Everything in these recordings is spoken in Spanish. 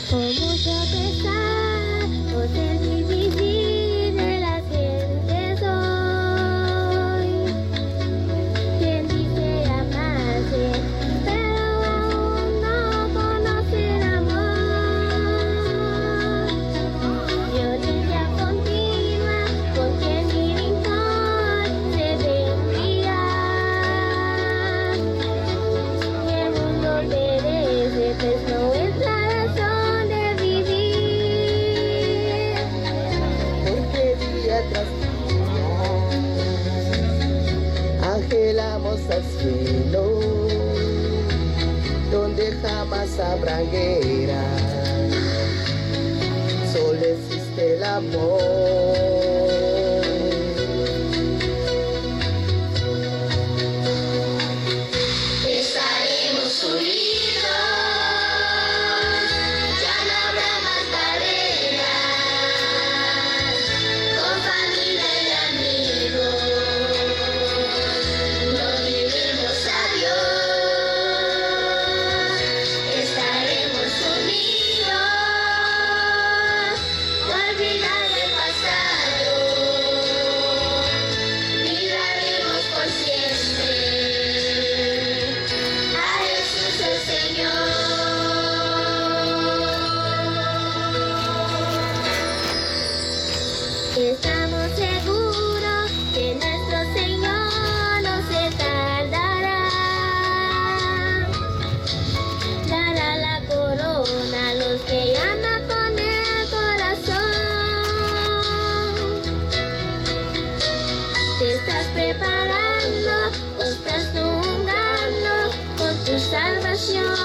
Con mucho pesar, no sé dividir de las gentes hoy. Quien dice amarse, pero aún no conoce el amor. Violencia continua, con quien mi rincón se ve brillar. Y el mundo perece, pues no es la razón de vivir. Porque día tras día anhelamos al cielo, donde jamás habrá guerra, solo existe el amor. Estaremos unidos, ya no habrá más barreras, con familia y amigos, nos diremos adiós. Estaremos unidos, olvidar el pasado, viviremos por siempre. A Jesús el Señor. Estamos seguros que nuestro Señor no se tardará. Dará la corona a los que aman con el corazón. Te estás preparando o estás jugando con tu salvación.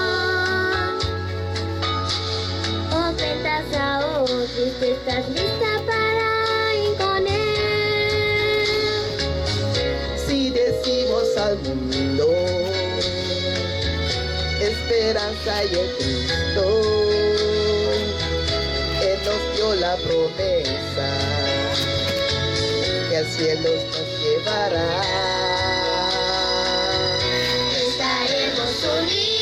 Ofrendas a otros, estás lista para ir con Él. Si decimos al mundo esperanza y en Cristo, Él nos dio la promesa que al cielo nos llevará. Estaremos unidos.